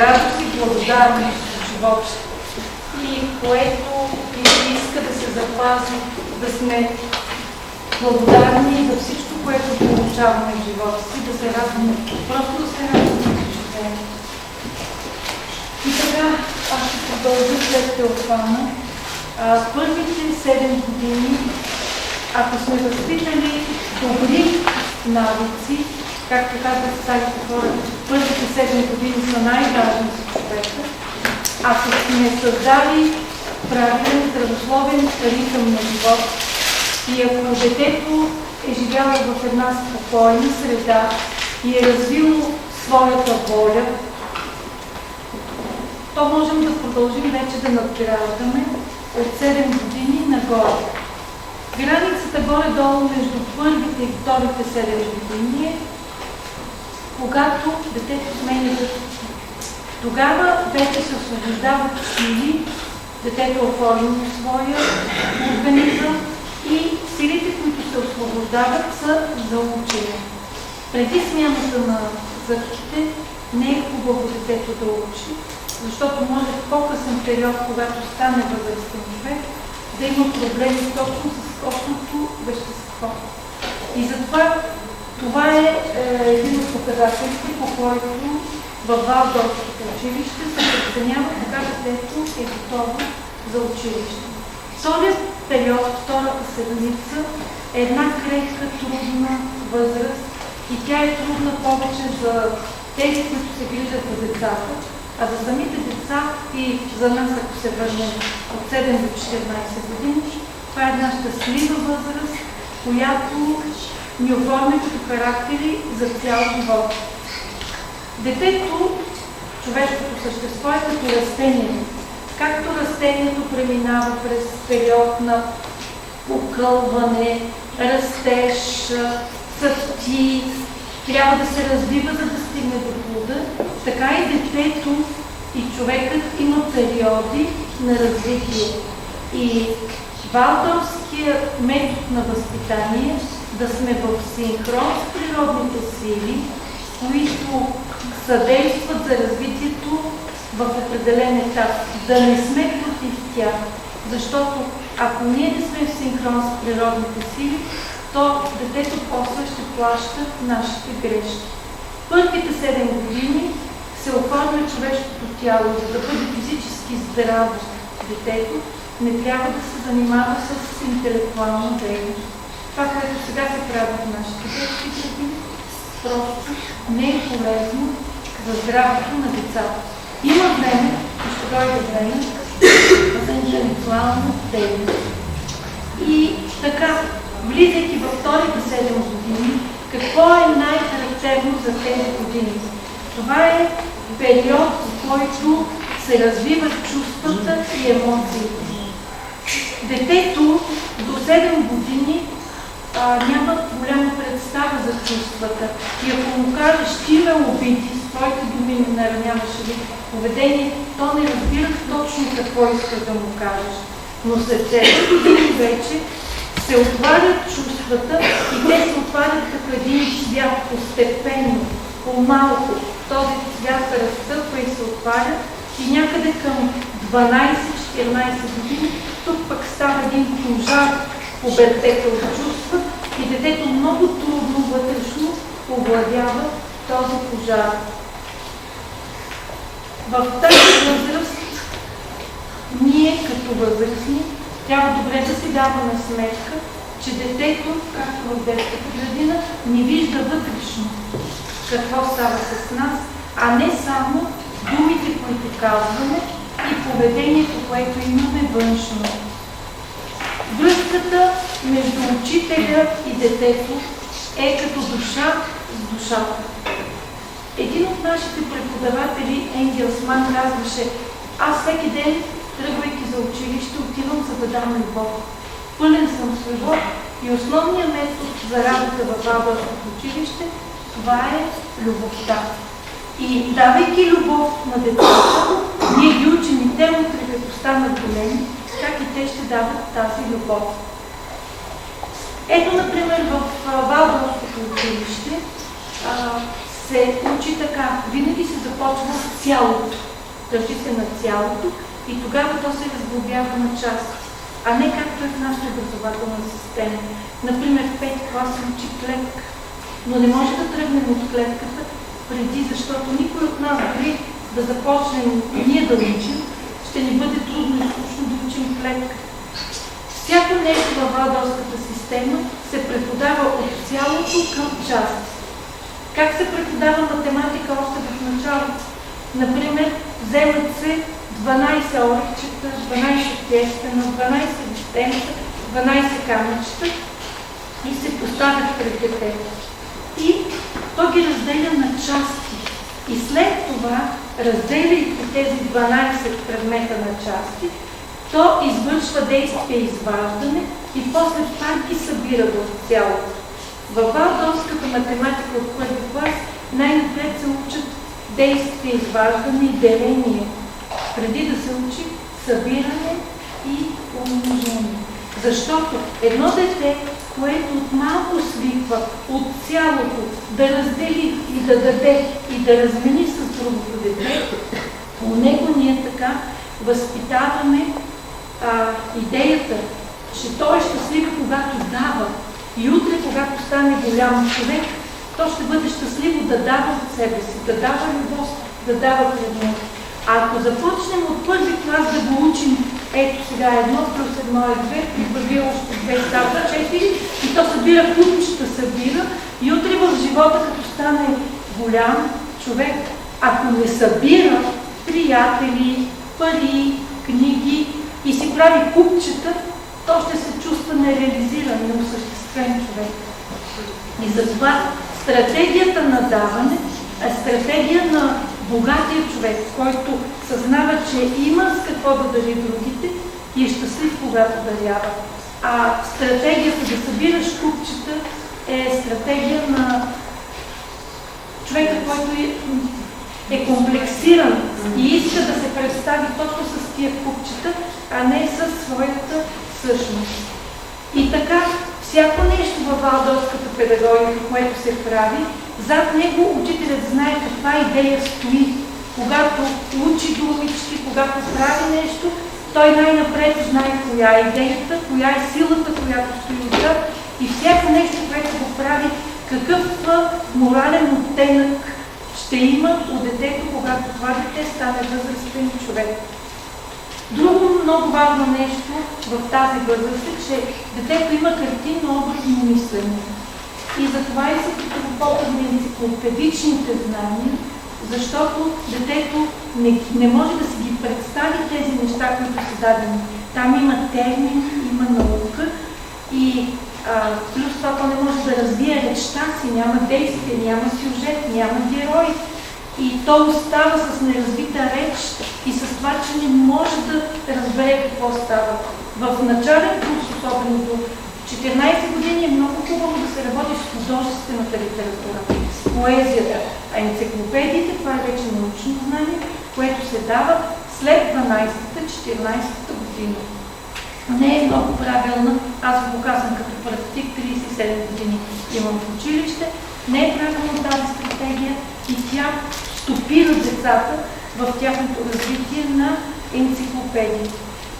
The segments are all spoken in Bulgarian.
радост и благодарност в живота и което иска да се запази, да сме благодарни за всичко, което получаваме в живота си, да се радваме, просто да се радваме в живота. И сега аз ще продължа след Теофана. Първите 7 години, ако сме възпитали добри навици, както казват старите хора, първите 7 години са най-важни за човека, ако сме създали правилен, здравословен ритъм на живот и ако детето е живяло в една спокойна среда и е развило своята воля, то можем да продължим вече да надграждаме от 7 години нагоре. Границата горе-долу между първите и вторите 7 години е когато детето сменя възраст. Тогава вече се освобождават сили, детето е оформено своя организъм и силите, които се освобождават, са за учене. Преди смяната на зъбките не е хубаво детето да учи, защото може в по-късен период, когато стане възрастен човек, да има проблеми точно с костното вещество. И затова това е един от показателите, по който във Валдорфското училище се преценява кога детето е готово за училище. Вторият период, втората седмица е една крехка, трудна възраст и тя е трудна повече за тези, които се грижат за децата, а за самите деца и за нас, ако се върнем от 7 до 14 години, това е една щастлива възраст, която ни оформя като характери за цял живот. Детето, човешкото същество е като растение. Както растението преминава през период на покълване, растеж, цъфти, трябва да се развива, за да стигне до плода, така и детето и човекът има периоди на развитие. И Валдорфският метод на възпитание да сме в синхрон с природните сили, които съдействат за развитието в определен етап, да не сме против тях, защото ако ние не сме в синхрон с природните сили, то детето после ще плаща нашите грешки. Първите 7 години се оформя човешкото тяло, за да бъде физически здраво детето, не трябва да се занимава с интелектуална дейност. Това, което сега се прави в нашите детски градини, просто не е полезно за здравето на децата. Има време, и ще дойде време, за интелектуална дейност. И така, влизайки във вторите 7 години, какво е най-характерно за тези години? Това е период, в който се развиват чувствата и емоциите. Детето до 7 години няма голяма представа за чувствата. И ако му кажеш, ти ме обиди, с твоите думи не нараняваш ли поведение, то не разбира точно какво искаш да му кажеш. Но след 7 години вече се отварят чувствата и те се отварят като един цвят постепенно, по-малко. Този цвят се разцъпва и се отваря и някъде към 12-14 години тук пък става един пожар по бъртета от чувства и детето много трудно вътрешно овладява този пожар. В тази възраст ние като възрастни трябва добре да си даваме сметка, че детето, както в детската градина, не вижда вътрешно какво става с нас, а не само думите, които казваме и поведението, което имаме външно. Връзката между учителя и детето е като душа с душата. Един от нашите преподаватели, Енгелсман, казваше: аз всеки ден, тръгвайки за училище, отивам за да дам любов. Пълен съм с любов и основният метод за работа във Валдорфското училище, това е любовта. И давайки любов на децата, ние ги учим и те утре, като станат големи, как и те ще дават тази любов. Ето, например, в Валдорфското училище се учи така. Винаги се започва с цялото. Държи се на цялото и тогава то се разглобява на части, а не както е в нашата образователна система. Например, в 5 клас се учи клетка, но не може да тръгнем от клетката преди, защото никой от нас, дори да започнем ние да учим, ще ни бъде трудно и скучно да учим клетка. Всяко нещо във Валдорската система се преподава от цялото към части. Как се преподава математика още в началото? Например, вземат се 12 орехчета, 12 тестена, 12 вистенца, 12 камъчета и се поставят пред детето. И то ги разделя на части. И след това, разделяйки тези 12 предмета на части, то извършва действие изваждане и после пак ги събира в цялото. Във Валдорската математика от първи клас най-напред се учат действие изваждане и деление, преди да се учи събиране и умножение. Защото едно дете, което от малко свиква от цялото да раздели и да даде и да размени с другото дете, у него ние така възпитаваме идеята, че той е щастлив, когато дава. И утре, когато стане голям човек, то ще бъде щастливо да дава от себе си, да дава любов, да дава предмет. А ако започнем от първи клас да го учим, ето сега 1 плюс 1 е 2, прибави още 2 става 4, и то събира купчета, събира, и утре в живота, като стане голям човек, ако не събира приятели, пари, книги и си прави купчета, то ще се чувства нереализиран, неосъществен човек. И затова стратегията на даване е стратегия на богатия човек, който съзнава, че има с какво да дари другите и е щастлив, когато дарява. А стратегията да събираш купчета е стратегия на човека, който е комплексиран и иска да се представи точно с тия купчета, а не със своята същност. И така, всяко нещо във Валдорската педагогика, което се прави, зад него учителят знае каква идея стои. Когато учи думички, когато прави нещо, той най-напред знае коя е идеята, коя е силата, която стои отзад и всяко нещо, което го прави, какъв морален оттенък ще има у детето, когато това дете стане възрастен човек. Друго много важно нещо в тази възраст е, че детето има картинно образно мислене. И затова и се противопоставя на енциклопедичните знания, защото детето не може да си ги представи тези неща, които са дадени. Там има термин, има наука и плюс това то не може да развие речта си, няма действие, няма сюжет, няма герой. И то остава с неразвита реч и с това, че не може да разбере какво става. В начален курс, особено до 14 години, е много хубаво да се работи с художествената литература, с поезията. А енциклопедиите, това е вече научно знание, което се дава след 12-та, 14-та година. Не е много правилна, аз го казвам като практик, 37 години имам в училище, не е правилна тази стратегия и тя стопира децата в тяхното развитие на енциклопедии.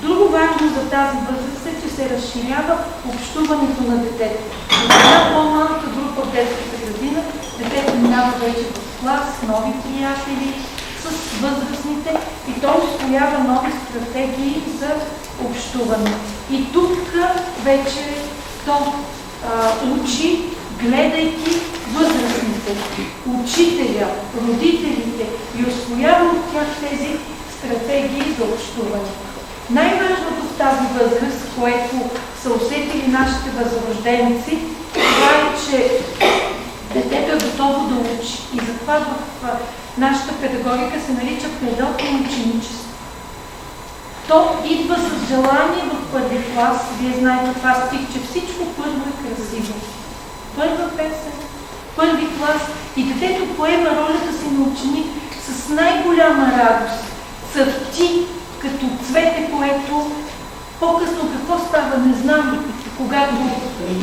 Друго важно за тази възраст е, че се разширява общуването на детето. В една по-малка група в детската градина детето минава вече в клас, нови приятели, с възрастните и то усвоява нови стратегии за общуване. И тук вече то учи, гледайки възрастните, учителя, родителите и усвоява от тях тези стратегии за общуване. Най-важното в тази възраст, което са усетили нашите възрожденци, това е, че детето е готово да учи. И затова в нашата педагогика се нарича период на ученичество. То идва с желание в първи клас. Вие знаете това стих, че всичко първо е красиво. Първа песен, първи клас и детето поема ролята си на ученик с най-голяма радост. Цъфти като цвете, което по-късно какво става, не знам, когато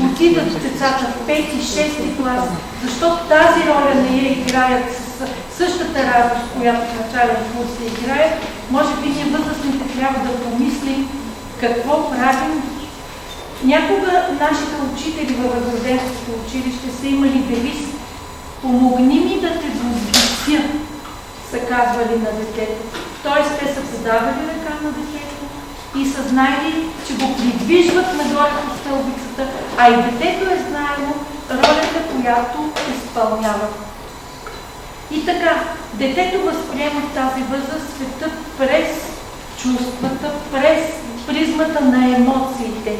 отидат децата в 5-6 клас, защото тази роля не я играят с същата радост, която в начален курс се играят, може би ние възрастните трябва да помислим какво правим. Някога нашите учители във възрожденското училище са имали девиз "Помогни ми да те възвися", са казвали на детето. Тоест те са подавали ръка на детето и са знаели, че го придвижват нагоре по стълбицата, а и детето е знаело ролята, която изпълнява. И така, детето възприема в тази възраст света през чувствата, през призмата на емоциите.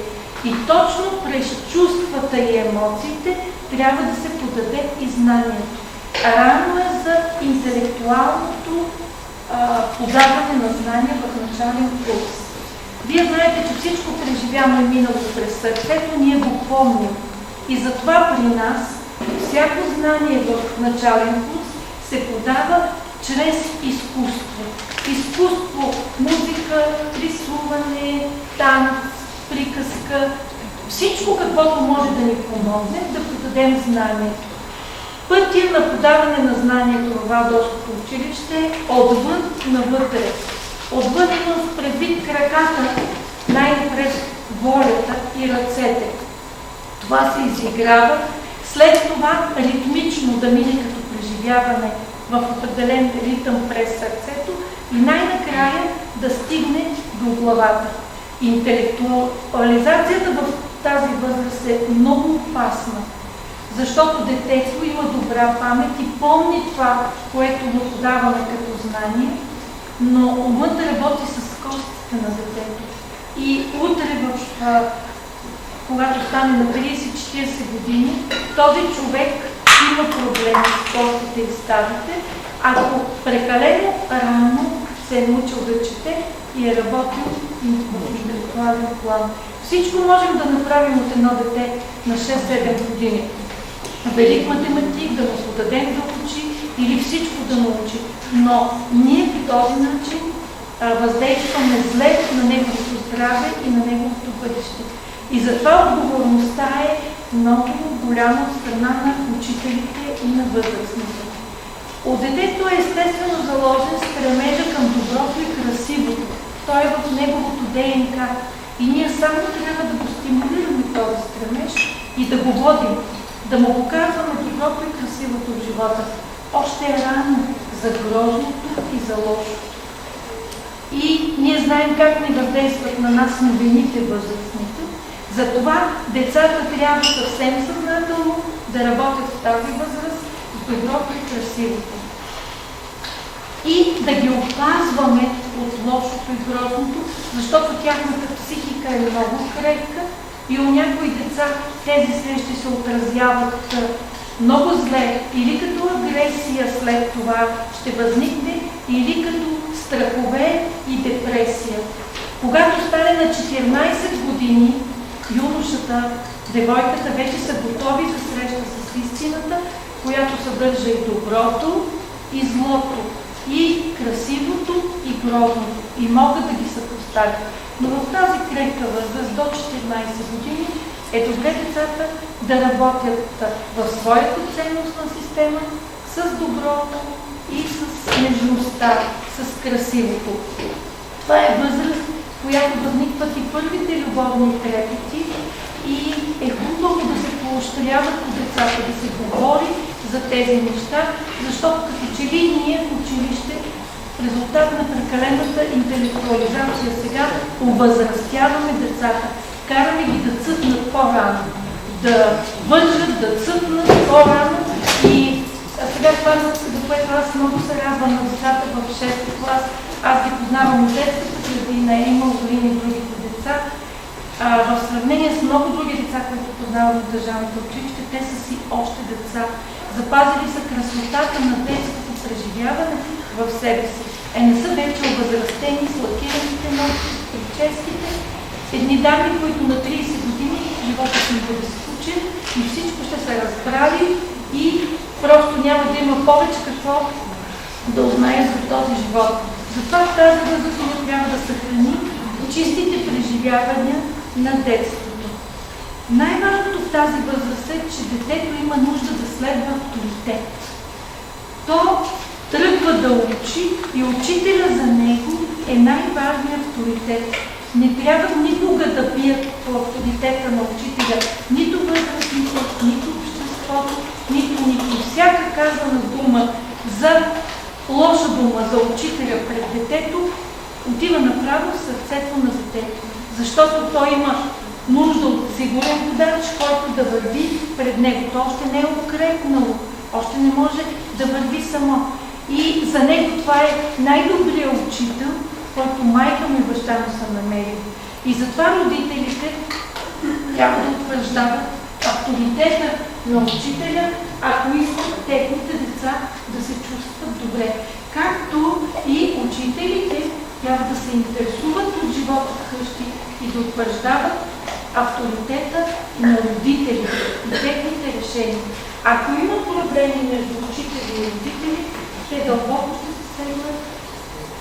И точно през чувствата и емоциите трябва да се подаде и знанието. Рано е за интелектуалното подаване на знания в начален курс. Вие знаете, че всичко преживяно е минало през сърцето, ние го помним. И затова при нас всяко знание в начален курс се подава чрез изкуство. Изкуство, музика, рисуване, танц, приказка, всичко каквото може да ни помогне да подадем знанието. Пътя на подаване на знанието в Валдорското училище е отвън навътре. Отвън имам предвид краката, най-напред волята и ръцете. Това се изиграва, след това ритмично да мине като преживяване в определен ритъм през сърцето и най-накрая да стигне до главата. Интелектуализацията в тази възраст е много опасна, защото детето има добра памет и помни това, което му подаваме като знание, но умът работи с костите на детето. И утре, когато стане на 30-40 години, този човек има проблеми с костите и ставите, ако прекалено рано се е научил да чете и е работил в интелектуален план. Всичко можем да направим от едно дете на 6-7 години. Велик математик, да му подадем да учи или всичко да научи. Но ние по този начин въздействаме зле на неговото здраве и на неговото бъдеще. И затова отговорността е много голяма от страна на учителите и на възрастните. От детето е естествено заложен стремежа към доброто и красивото. Той е в неговото ДНК. И ние само трябва да го стимулираме този стремеж и да го водим, да му показваме доброто и красивото в живота. Още е рано за грозното и за лошото. И ние знаем как ни въздействат на нас новините възрастните. Затова децата трябва съвсем съзнателно да работят в тази възраст с доброто и красивото. И да ги опазваме от лошото и грозното, защото тяхната психика е много крехка и у някои деца тези срещи се отразяват много зле, или като агресия след това ще възникне, или като страхове и депресия. Когато стане на 14 години, юношата, девойката вече са готови за среща с истината, която съдържа и доброто, и злото, и красивото, и грозното, и могат да ги съпоставят. Но в тази крехка възраст до 14 години е добре децата да работят в своята ценностна система с доброто и с нежността, с красивото. Това е възраст, в която възникват и първите любовни трепети и е хубаво да се поощряват по децата, да се говори за тези неща, защото като че ли ние в училище в резултат на прекалената интелектуализация сега увъзрастяваме децата, караме ги да цъфнат по-рано, да вънжат, да цъфнат по-рано и сега това, за което аз много се радвам на децата в 6-ти клас, аз ги познавам от детската градина, има Орлин и другите деца. В сравнение с много други деца, които познавам от държавното училище, те са си още деца. Запазили са красотата на детското преживяване в себе си. Не са вече овъзрастени с лакираните ногти, с прическите. Едни дами, които на 30 години живота си бъде скучен и всичко ще са разбрали и просто няма да има повече какво да узнаят за този живот. Затова в тази възраст трябва да съхрани чистите преживявания на детството. Най-важното в тази възраст е, че детето има нужда да следва авторитет. То тръгва да учи и учителя за него е най-важният авторитет. Не трябва никога да бият по авторитета на учителя нито възрастните, нито обществото, нито. Всяка казана дума лоша дума за учителя пред детето отива направо в сърцето на детето. Защото той има нужда от сигурен водач, който да върви пред него. То още не е укрепнало, още не може да върви само. И за него това е най-добрият учител, който майка му и баща му са намерили. И затова родителите трябва да утвърждават авторитета на учителя, ако искат техните деца да се чувстват добре. Както и учителите трябва да се интересуват от живота вкъщи и да утвърждават авторитета на родителите и техните решения. Ако има проблеми между учители и родители, те дълбоко ще се стегнат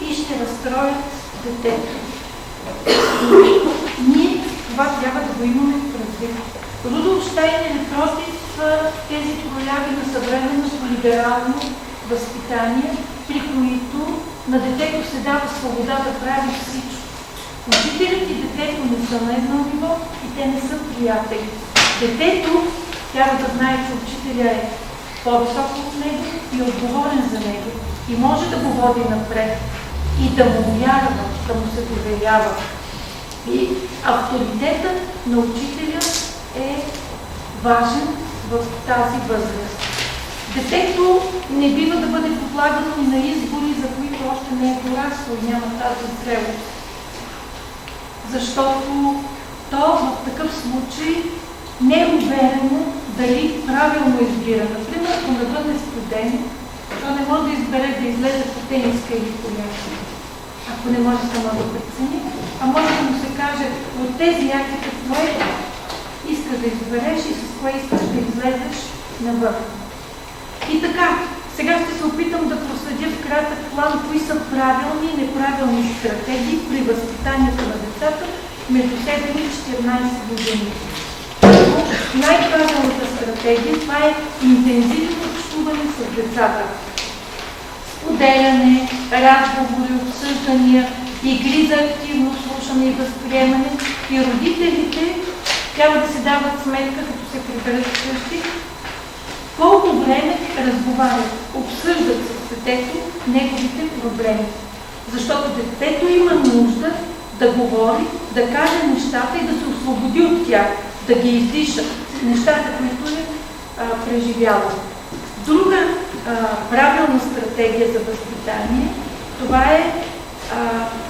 и ще разстроят детето. Ние това трябва да го имаме предвид. Рудолф Штайнер е против тези прояви на съвременното либерално възпитание, при които на детето се дава свобода да прави всичко. Учителят и детето не са на едно ниво и те не са приятели. Детето трябва да знае, че учителя е по-високо от него и отговорен за него и може да го води напред и да му вярва, да му се доверява. И авторитетът на учителя е важен в тази възраст. Детето не бива да бъде подлагано и на избори, за които още не е дорасло и няма тази зрелост. Защото то в такъв случай не е уверено дали правилно избира. Например, ако навън е студен, то не може да избере да излезе по тениска или по някакво. Ако не може само да прецени, а може да му се каже от тези яки какво искаш да избереш и с кое искаш да излезеш навън. И така, сега ще се опитам да проследя в кратък план кои са правилни и неправилни стратегии при възпитанието на децата между 7 и 14 години. Най-правилната стратегия това е интензивно общуване с децата. Споделяне, разговори, обсъждания, игри за активно слушане и възприемане. И родителите трябва да се дават сметка, като се приберат вкъщи, колко време разговарят, обсъждат с детето неговите проблеми. Защото детето има нужда да говори, да каже нещата и да се освободи от тях, да ги издиша, нещата, които е преживяло. Друга правилна стратегия за възпитание, това е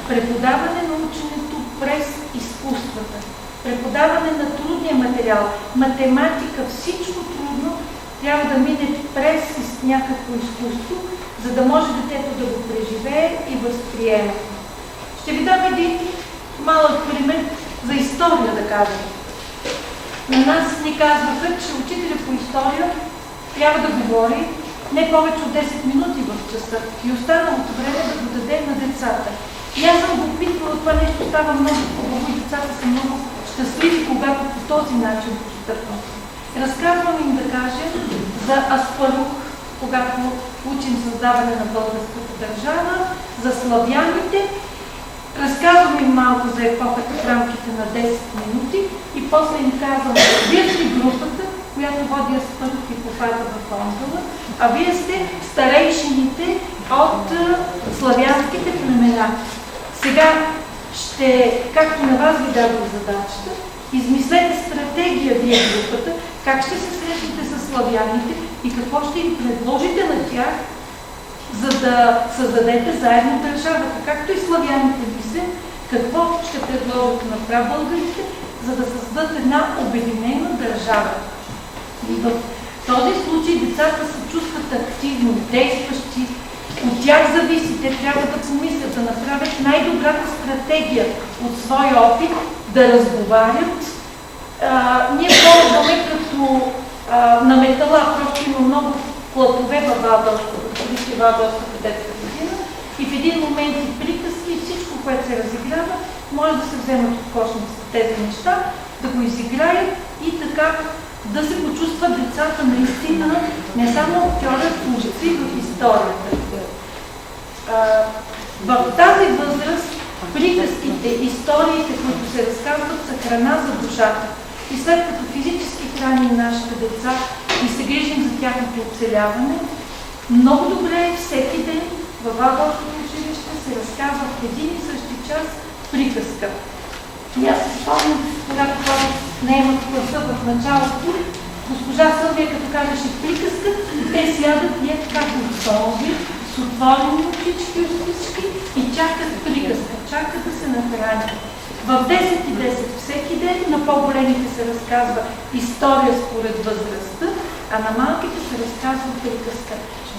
преподаване на ученето през изкуствата. Преподаване на трудния материал, математика, всичко трудно трябва да мине през някакво изкуство, за да може детето да го преживее и възприеме. Ще ви дам един малък пример за история, да кажем. На нас ни казваха, че учителя по история трябва да говори не повече от 10 минути в часа и останалото време да го даде на децата. И аз съм го опитвала, това нещо става много хубаво и децата са много щастливи, когато по този начин постъпвам. Разказвам им, да кажем, за Аспарух, когато учим създаване на българската държава, за славяните. Разказвам им малко за епохата в рамките на 10 минути и после им казвам, вие сте групата, която води Аспарух и попада в Ангела, а вие сте старейшините от славянските племена. Сега както на вас ви дадох задачата, измислете стратегия вие групата, как ще се срещнете с славяните и какво ще им предложите на тях, за да създадете заедно държавата. Както и славяните мислят, какво ще предложат на прабългарите, за да създадат една обединена държава. И в този случай децата се чувстват активно, действащи, от тях зависи, те трябва да помислят, да направят най-добрата стратегия от своя опит, да разговарят. Ние ползваме като на метала, просто има много платове във Валдорската детска градина и в един момент и приказки и всичко, което се разиграва, може да се вземат от кошницата тези неща, да го изиграят и как да се почувстват децата наистина не само актьори, творци в историята. В тази възраст приказките, историите, които се разказват, са храна за душата. И след като физически храним нашите деца и се грижим за тяхното оцеляване, много добре е всеки ден във Валдорфското училище се разказва в един и същи час приказка. И аз се спомням, когато ходих с нея класа в началото, госпожа Сълвия, като казваше приказка, те сядат и така готови, с отворени очички, устички и чакат приказка, чакат да се нахранят. В 10:10 всеки ден на по-големите се разказва история според възрастта, а на малките се разказва приказка.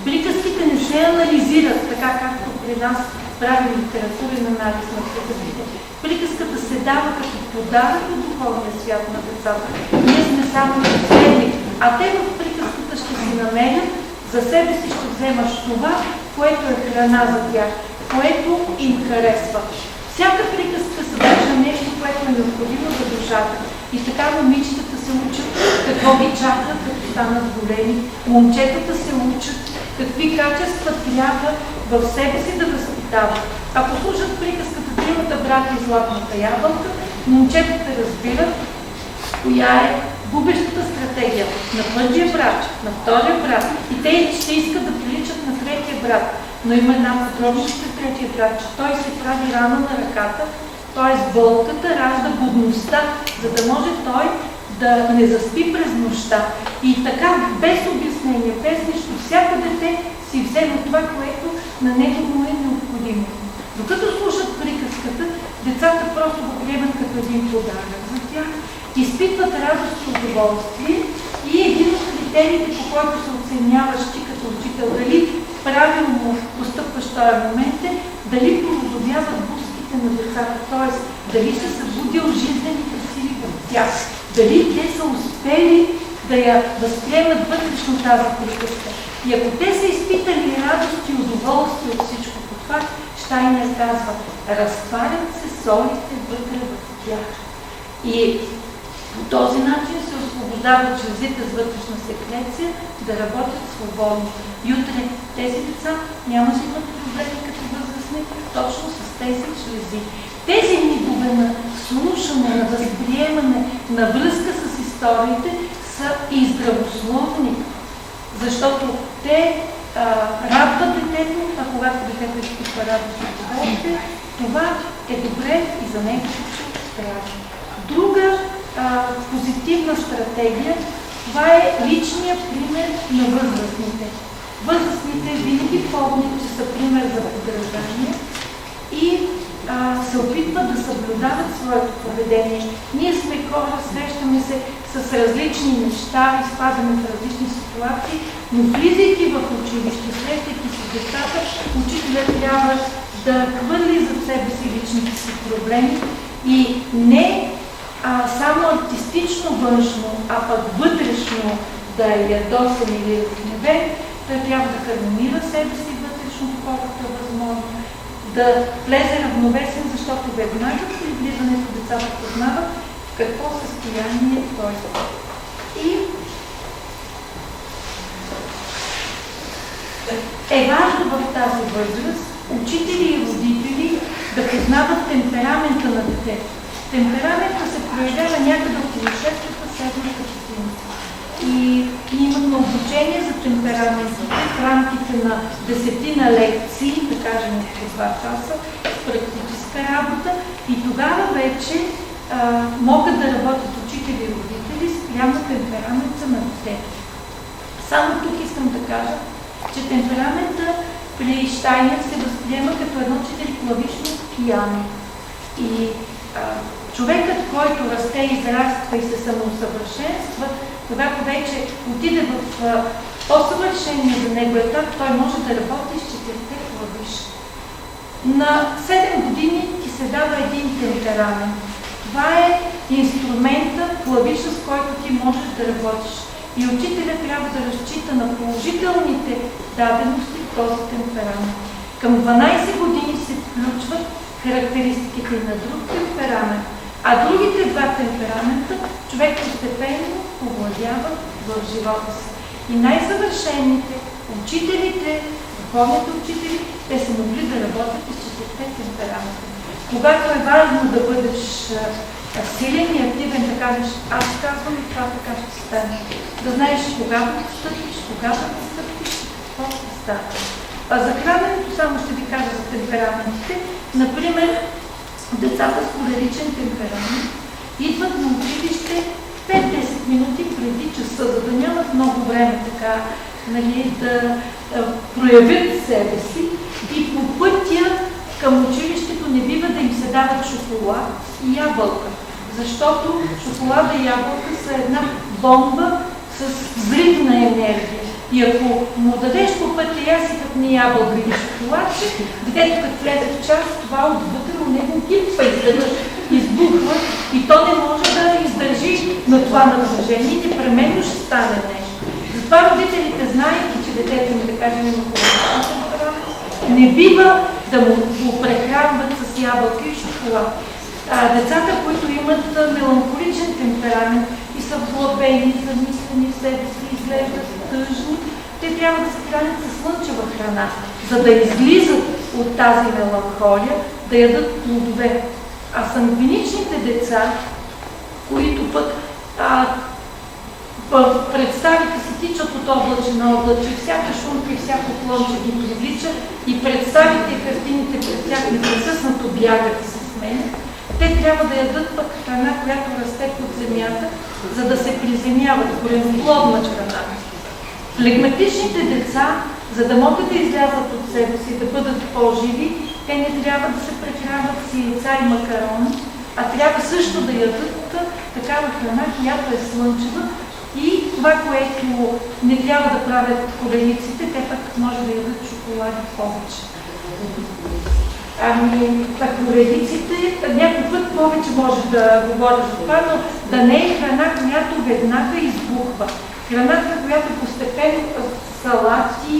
Приказките не се анализират, така както при нас прави литературен анализ на приказките. Приказката се дава като подарък от духовния свят на децата. Ние сме само посредник, а те в приказката ще си намерят, за себе си ще вземаш това, което е храна за тях, което им харесва. Всяка приказка съдържа нещо, което е необходимо за душата. И така момичетата се учат какво ги чакат, като станат големи. Момчетата се учат какви качества трябва в себе си да възпитават. Ако слушат приказката Тримата брата и Златната ябълка, момчетата разбират коя е губещата стратегия на първия брат, на втория брат. И те ще искат да приличат на третия брат. Но има една подробност при третия брат, че той се прави рана на ръката, т.е. болката ражда будността, за да може той да не заспи през нощта. И така, без обяснение, без нищо, всяко дете си взема това, което на него му е необходимо. Докато слушат приказката, децата просто го приемат като един подарък за тях, изпитват радост и удоволствие и един от критериите, по който се оценяваш ти като учител, дали правилно постъпваш в този момент е, дали порозумяват буските на децата, т.е. дали се събудил жизнените сили в тях, дали те са успели да я възприемат вътрешно тази приказка. И ако те са изпитали радост и удоволствие от всичко това, Щайнер казва, разтварят се солите вътре в тях. И по този начин се освобождават чрезите с вътрешна секреция да работят свободно. И утре тези деца няма да имат проблеми като възрастни, точно с тези чрези. Тези мигове на слушане, на възприемане, на връзка с историите са и здравословни, защото те радват детето, а когато детето изпитва радост от това, това е добре и за него трябва. Друга позитивна стратегия, това е личният пример на възрастните. Възрастните винаги помнят, че са пример за подражание и се опитват да съблюдават своето поведение. Ние сме хора, срещаме се с различни неща, изпадаме в различни ситуации, но влизайки в училище, срещайки с децата, учителят трябва да хвърли за себе си личните си проблеми и не само артистично външно, а пък вътрешно да е ядосан или разгневен, той трябва да хармонира себе си вътрешно, колкото е възможно, да влезе равновесен, защото веднага при влизането децата познават в какво състояние той е. И е важно в тази възраст учители и родители да познават темперамента на детето. Темперамента се проявява някъде около 6-7 година. И имахме обучение за темперамента в рамките на 10 лекции, да кажем по 2 часа, с практическа работа. И тогава вече могат да работят учители и родители спрямо темперамента на детето. Само тук искам да кажа, че темперамента при Щайнер се възприема като едно клавишно пиано. И човекът, който расте, израства и се самоусъвършенства, когато вече отиде в по-съвършения за него етап, той може да работи с 4 клавиши. На 7 години ти се дава един темперамент. Това е инструмента, клавиша, с който ти можеш да работиш. И учителят трябва да разчита на положителните дадености в този темперамент. Към 12 години се включват характеристиките на друг темперамент, А другите два темперамента човек постепенно овладява в живота си. И най-съвършените учителите, духовните учители, те са могли да работят и с четирите темперамента. Когато е важно да бъдеш силен и активен, да кажеш, аз казвам и това така ще стане. Да знаеш кога да отстъпиш, какво ще стане. А за храненето само ще ви кажа за темпераментите. Например, децата с холеричен темперамент идват на училище 5-10 минути преди часа, за да нямат много време така, нали, да проявят себе си, и по пътя към училището не бива да им се дават шоколад и ябълка, защото шоколада и ябълка са една бомба с взривна енергия. И ако му дадеш по пътя ясикът ни ябълка или шоколадче, детето като влезе в час, това отвътре у него кипва, избухва и то не може да издържи на това напрежение и непременно ще стане нещо. Затова родителите, знаейки, че детето ми, да кажем, има холеричен, не бива да го прехранват с ябълка и шоколад. Децата, които имат меланхоличен темперамент и са влабени, замислени в себе си, изглеждат тъжни, те трябва да се хранят със слънчева храна, за да излизат от тази меланхолия, да ядат плодове. А сангвиничните деца, които пък в представите си тичат от облаче на облаче, всяка шумка и всяко клонче ги привлича и представите и картините пред тях непрекъснато бягат и се сменят, те трябва да ядат пък храна, която расте под земята, за да се приземяват, коленоплодна храна. Флегматичните деца, за да могат да излязат от себе си, да бъдат по-живи, те не трябва да се прехранват с яйца и макарони, а трябва също да ядат такава храна, която е слънчева. И това, което не трябва да правят холериците, те пък може да ядат шоколади повече. Холериците, някой път повече може да говоря за това, но да не е храна, която веднага избухва. Храната, която постепенно салати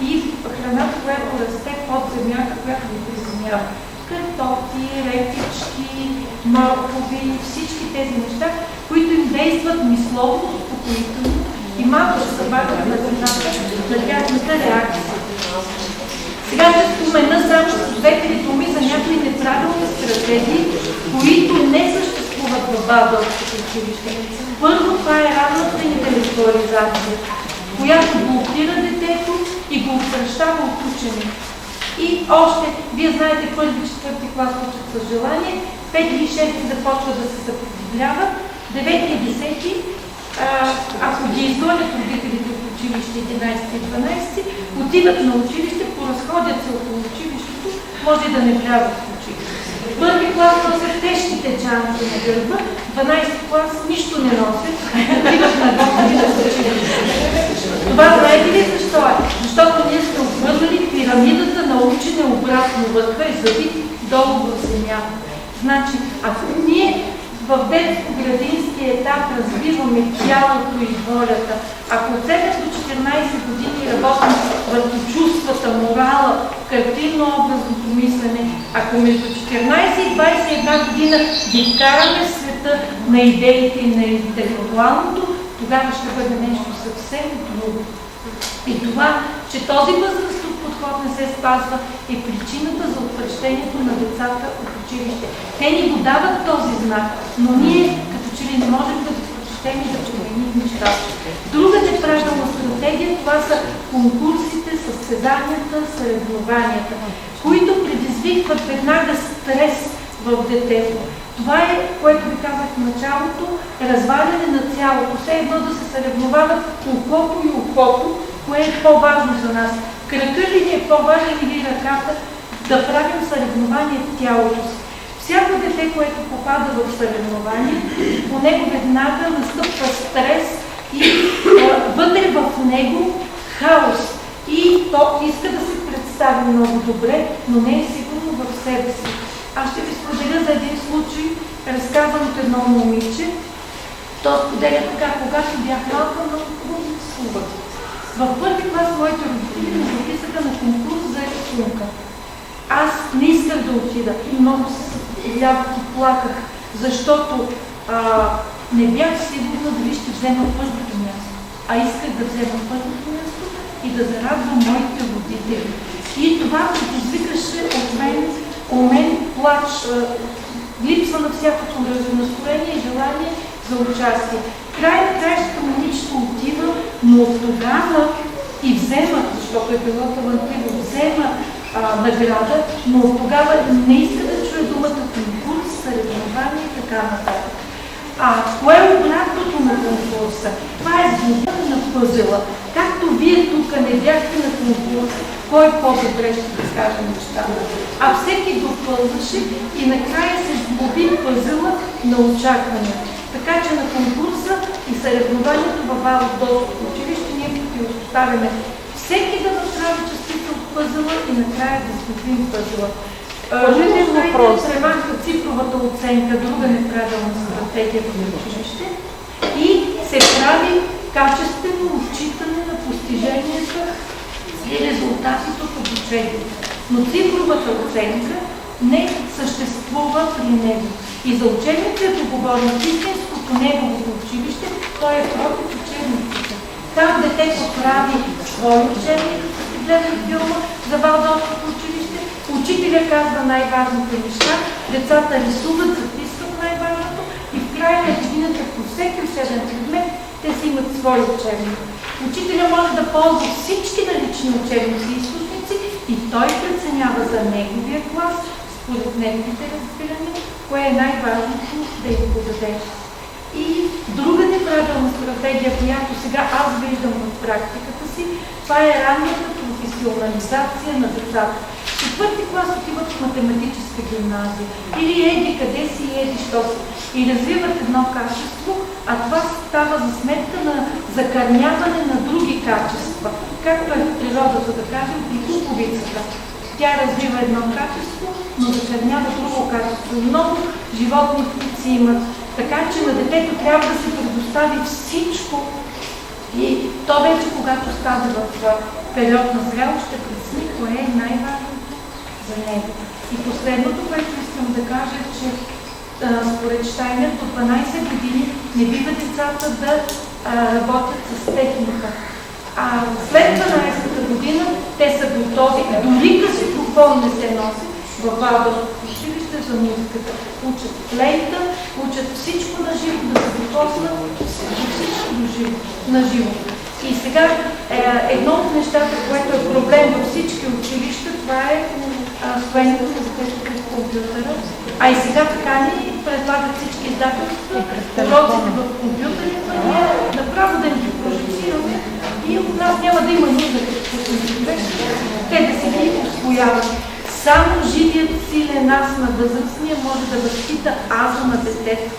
и храната, която расте под земята, която ни приземява. Картофи, репички, моркови, всички тези неща, които им действат мисловно, успокоително и малко ще събавят на цената на тяхната реакция. Сега ще спомена само с две-три думи за някои неправилни стратегии, които не съществуват в Валдорфското училище. Първо, това е ранната интелектуализация, която блокира детето и го отвръщава от учене. И още, вие знаете, първи, четвърти клас учат с желание, 5 и 6 започват да се съпротивляват, 9 и 10, ако ги изгонят родителите от училище 11 и 12, отиват на училище, поразходят се около училището, може и да не влязат в училище. Първи клас носят тежките чанти на гърба, 12 клас нищо не носят, отиват на гърба в училище. Това знаете ли защо е? Защото ние сме обвързали пирамидата на учене обратно, върха и забит долу в земята. Значи, ако ние в детско-градински етап развиваме тялото и волята, ако от 7 до 14 години работим върху чувствата, морала, картинно-образното мислене, ако между 14 и 21 година ги вкараме в света на идеите и на интелектуалното, тогава ще бъде нещо съвсем друго. И това, че този възрастов подход не се спазва, е причината за отвращението на децата от училище. Те ни го дават този знак, но ние като че ли не можем да го прочетем и да променим нещата. Друга неправилна стратегия, това са конкурсите, състезанията, съревнованията, които предизвикват веднага стрес в детето. Това е, което ви казах в началото, разваляне на цялото. Все едно да се съревновават окото и ухото, кое е по-важно за нас. Крака ли ни е по-важен или ръката, да правим съревнование в тялото си. Всяко дете, което попада в съревнование, по него веднага настъпва стрес и вътре в него хаос. И то иска да се представи много добре, но не е сигурно в себе си. Аз ще ви споделя за един случай, разказан от едно момиче. То споделя така, когато бях малка, много трудно слух. В първи клас моите родители ме записаха на конкурс за рисунка. Аз не исках да отида и много се съпротивлявах и плаках. защото не бях сигурна дали ще взема първото място, а исках да взема първото място и да зарадвам моите родители. И това предизвикаше у мен плач, липса на всякакво настроение и желание за участие. Край на краищата момичето отива, но от тогава и взема, защото е било талантливо, взема награда, но от тогава не иска да чуе думата конкурс, съревнование и така нататък. Кое е обратното на конкурса? Това е сглобата на пъзела. Както вие тук не бяхте на конкурс, кой по-добре ще да скаже нещата, а всеки го пълваше и накрая се сглоби пъзела на очакване. Така че на конкурса и съревнованието във Валдорфско училище ние противопоставяме всеки да направи частица от пъзела и накрая да сглобим пъзела. Премахва цифровата оценка, друга неправилна стратегия в училище и се прави качествено отчитане на постиженията и резултатите от обучението. Но цифровата оценка не съществува при него. И за учебните е договорно истинското неговото училище, той е против учебниците. Там детето прави свой учебник, да се гледа филма за Валдорфското училище, учителя казва най-важните неща, децата рисуват, записват най-важното и в края на годината по всеки учебен предмет те си имат свой учебник. Учителя може да ползва всички налични учебници и източници и той преценява за неговия клас, според неговите разбирания, кое е най-важното да им подаде. И друга неправилна стратегия, която сега аз виждам в практиката си, това е ранната професионализация на децата. Четвърти клас отиват в математическа гимназия или еди къде си, еди що си. И развиват едно качество, а това става за сметка на закърняване на други качества. Както е в природата, да кажем, при куковицата. Тя развива едно качество, но закърнява друго качество. Много животни птици имат. Така че на детето трябва да се предостави всичко и то вече, когато стане в период на зрелост, ще прецени кое е най-важното за него. И последното, което искам да кажа е, че според Штайнер до 12 години не бива децата да работят с техника. След 12-та година те са готови, дори касетофон не се носи в Валдорфско училище за музиката. Учат флейта, учат всичко на живо, да се докоснат всичко на живо. И сега едно от нещата, което е проблем във всички училища, това е стоенето на детето пред компютъра. А и сега така ни предлагат всички издателства, уроците в компютърите, направо да ни ги прожицираме и от нас няма да има нужда те да се ги усвояват. Само живият силен аз на възрастния може да възпита аза на детето.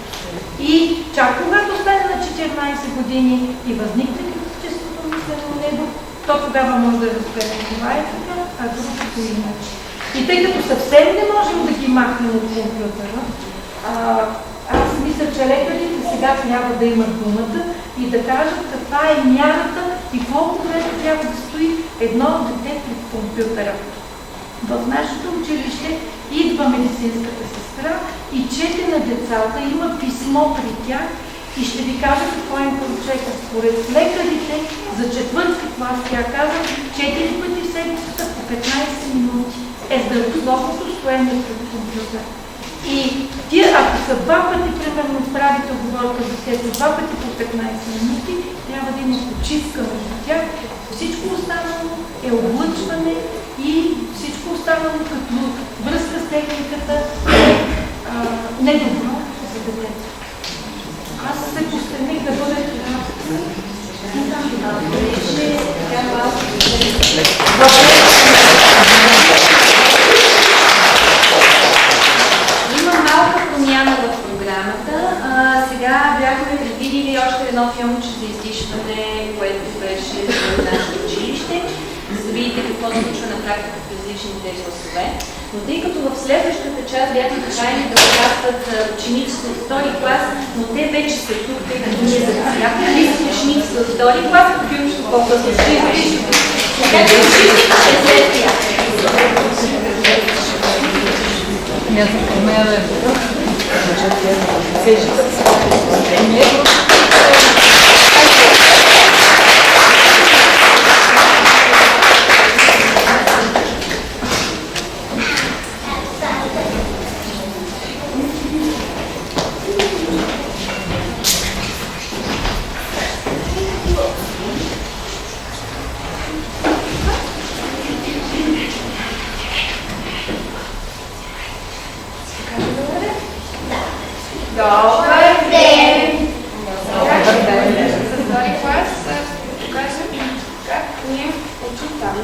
И чак когато стане на 14 години и възникне критическото мислене на него, то тогава може да разбере това е така, а другото иначе. И тъй като съвсем не можем да ги махнем от компютъра, аз мисля, че лекарите сега трябва да имат думата и да кажат каква е мярата и колко време трябва да стои едно дете пред компютъра. В нашето училище идва медицинската сестра и чете на децата, има писмо при тях и ще ви кажа какво им прочета. Според лекарите за четвърти клас тя казва 4 пъти в седмицата по 15 минути е здравословното стоене пред компютър. И тия, ако са 2 пъти, примерно, правите оговорка за тези 2 пъти по 15 минути, трябва да има почивка между тях. Всичко останало е облъчване и всичко останало като връзка с техниката е недобро за детето. Аз се постремих да бъда Има малка промяна в програмата. Сега бяхме предвидили още едно филмче за издишване, което беше в нашето училище, за да видите какво се случва на практика в различните класове. Но тъй като в следващата част бяхме поканени да участват учениците от втори клас, но те вече са тук, тъй като ние забравяхме лист учениците от втори клас, филмчето по-късно ще излишим. Така че учениците ще след тях. Добър ден! За втори клас ще покажем как ние учим там.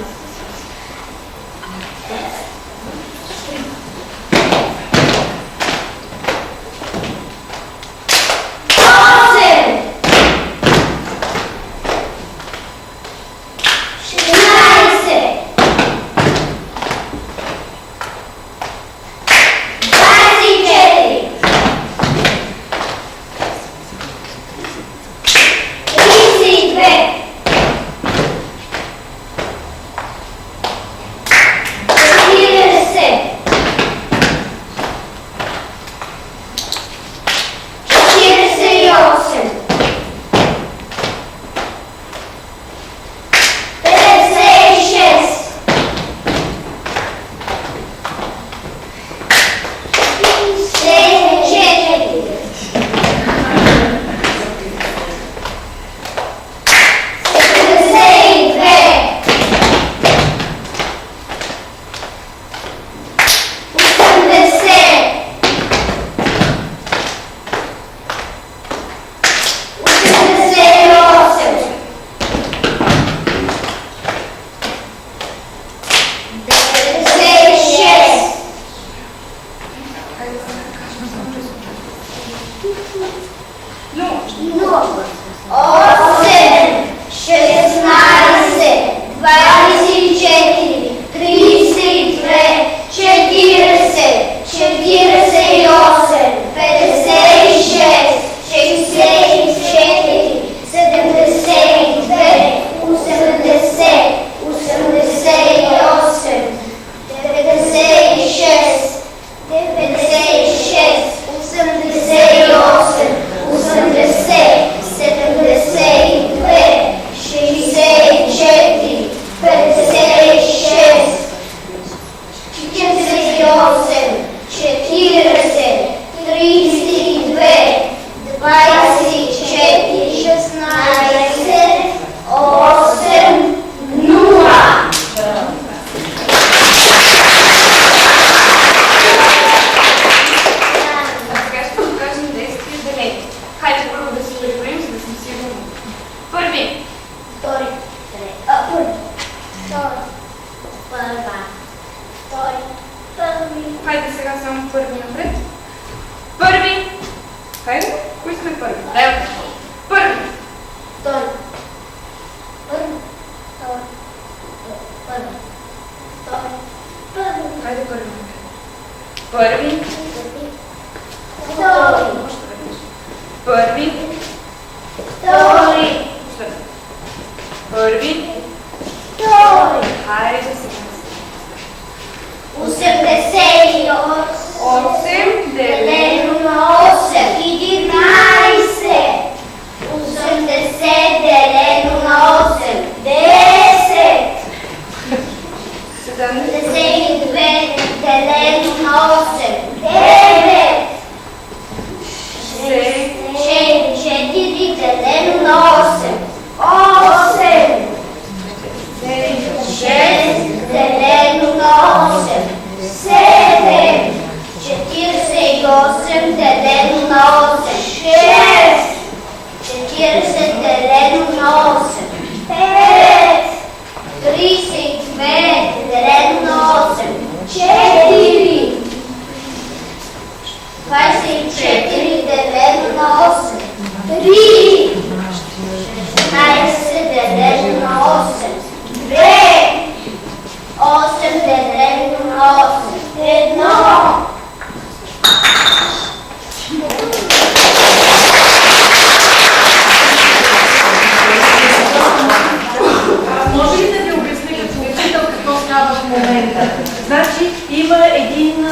Хайде сега само първи напред. Първи! Хайде, кои сме първи? Дай от първи! Втори. Първи. Втори. Първи. Втори. Първи. Хайде първи напред. Първи. Втори. Още веднъж. Първи. Втори. Първи. Втори. Хайде сега. 88. 8 Делено на 8. 11. 80 делено на 8. 10. 72 делено на 8. 9. 4 делено на 8. 8. 6 делено на 8. 7. 48 делено на 8. 6. 40 делено на 8. 5. 32 делено на 8. 4. 24 делено на 8. 3. 16 делено на 8. 2. 8 делено на 8. 1. Може ли да ви обясня като учител какво става в момента? Значи има един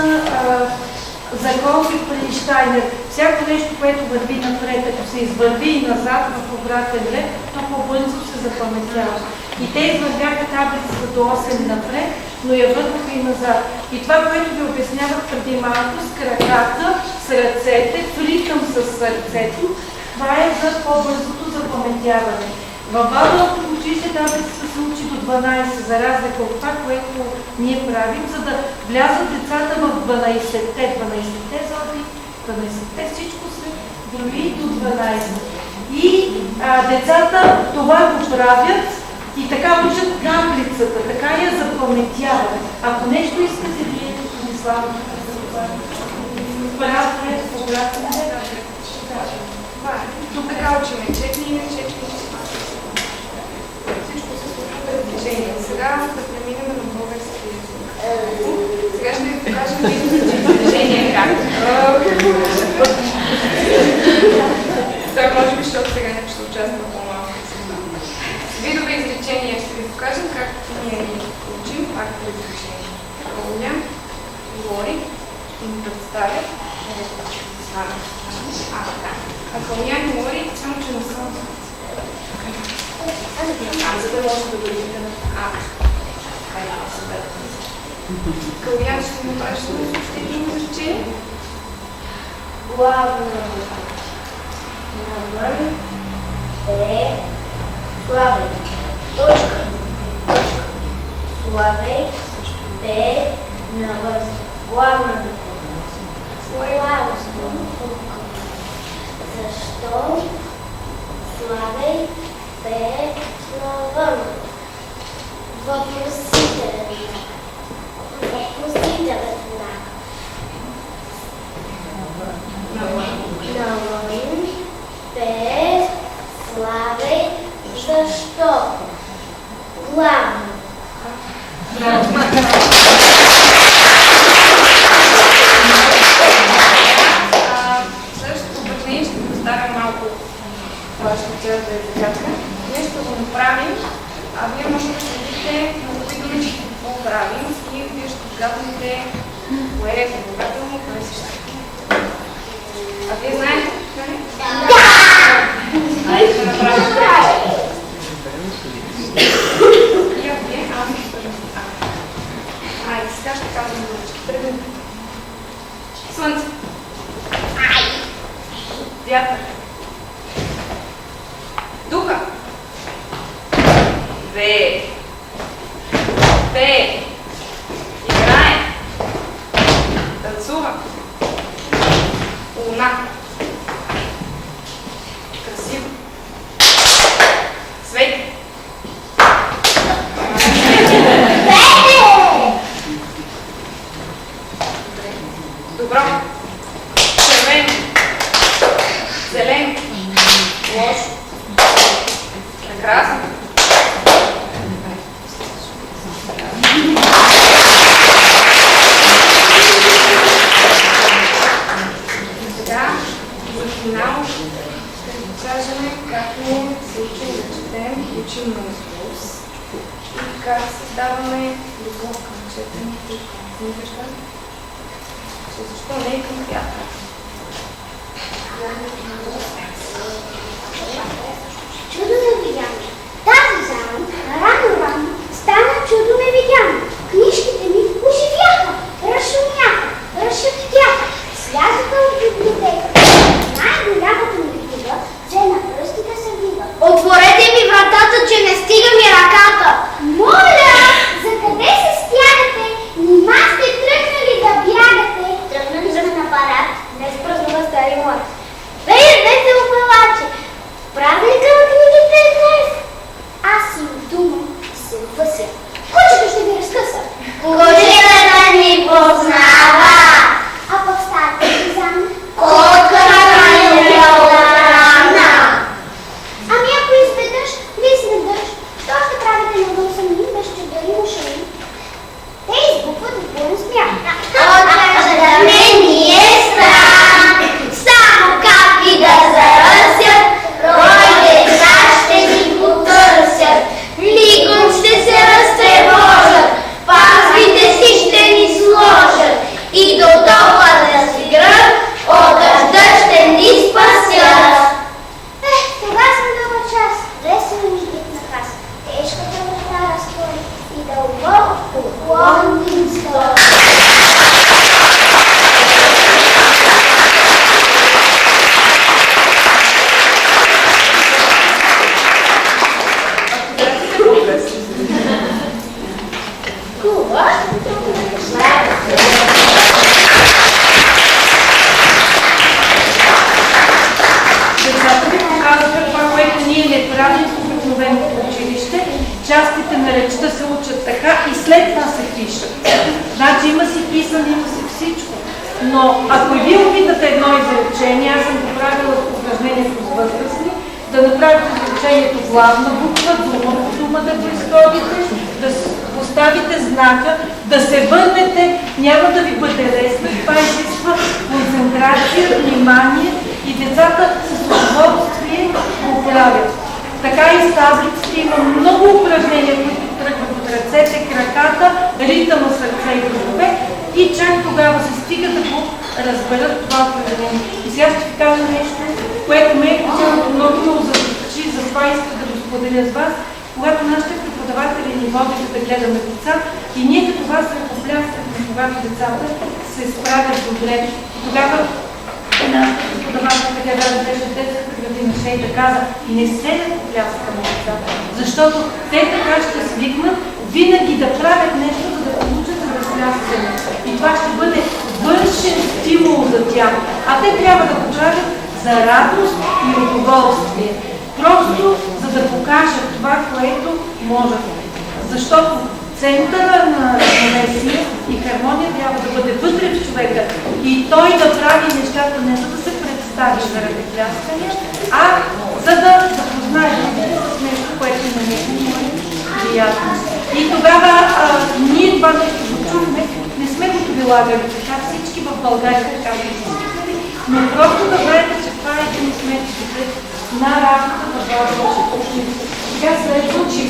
закон в прилища дизайнер, всяко нещо, което върви напред, ако се извърви и назад в обратен ред, то по-бързо се запаметява. И те извървяха таблицата до 8 напред, но я върнаха и назад. И това, което ви обяснявах преди малко, с краката, с ръцете, в ритъм с сърцето, това е за по-бързото запаметяване. Във Валдорфско училище таблицата се учи до 12, за разлика от това, което ние правим, за да влязат децата в 12-те зони, 12-те всичко се брои до 12. И децата това го правят и така учат таблицата, така я запаметяват. Ако нещо искате, вие Станислава, тук така учиме четни, всичко се случва през движение. Сега да преминем на български език. Сега ще ви покажем видове движение как. Той може би, защото сега не ще участва по-малко. Видове изречения ще ви покажем как ние ги учим, пак по изречение. Калуня говори и ни представя. А Калуня говори, само че не съм. За да може да бъдете на Калуян, ще ми кажеш да съобщите им изречение? Главно навън е Славей. Точка. Славей е навън. Главна дума. Защо Славей е навън? Въпросителен знак. Навън е Славей. Защо? Главно. Следващото упражнение ще поставя малко вашата цел да е загадка. Ние ще го направим, а вие може да следите на кои думи ще какво правим и вие ще отгаднете кое е прилагателно, кое е съществено. А вие знаете? Да! Айде да направим. И ако вие, аз ще пържам. Айде, сега ще казвам думички. Тръгнем. Слънце. Вятър. Духа. Вее. Пее. Играе. Танцува. Луна. Красиво. Свети. Добро. Червен. Зелен. Лошо. Прекрасно. Сега за финал ще ви покажем как ние се учим да четем, учим на използ и как създаваме любов към четенето, към книгата. Защо не и към театъра? Чудо невидяно. Тази зала рано стана чудо невидяно. Книжките ми оживяха, разшумяха, разшептяха. Слязаха от библиотеката. Най-голямата ми книга взе на пръстите се вдига. Отворете ми вратата, че не стига ми ръката. Моля, за къде се стягате? Нима сте тръгнали да бягате? Тръгнали за мен апарат, днес празнува стари млад. Вие весело певаче, празника на книгите е днес. Аз им дума се въся. Кучето ще ви разкъса. Кучетата ни познава. А пък старата Сюзанна, котката ни е рана. Ами ако изведнъж, ви изнедъж, Децата ви показаха това, което ние не правим в обикновеното училище. Частите на речта се учат така и след това се пишат. Значи има си писане, има си всичко. Но ако и вие опитате едно изречение, аз съм го правила в упражнението с възрастни, да направите изречението главна буква, дума по дума да го изходите, да поставите знака, да се върнете, няма да ви бъде лесно. Това изисква концентрация, внимание и децата с удоволствие го правят. Така и с таблиците има много упражнения, които тръгват от ръцете, краката, ритъма, сърце и дробове и чак тогава се стига да го разберат това упражнение. И сега ще ви кажа нещо, което ме е много задачи, затова искам да го споделя с вас. Когато нашите преподаватели ни водят да гледаме деца и ние като вас се ръкопляскаме, когато децата се справят добре, тогава нашата преподавателка, тя беше в детската градина Шейда, каза: не се ръкопляскаме децата, защото те така ще свикнат винаги да правят нещо, за да получат ръкопляскане. И това ще бъде външен стимул за тях, а те трябва да го правят за радост и удоволствие. Просто за да покажат това, което можат. Защото центъра на равновесие и хармония трябва да бъде вътре в човека и той да прави нещата не за да се представи заради пляскания, а за да запознае другите с нещо, което на него му е приятно. И тогава ние това нещо го чухме, не сме го прилагали така, всички в България така го изискали, но просто да знаете, че това е един от методите на работа в България. Сега следва, че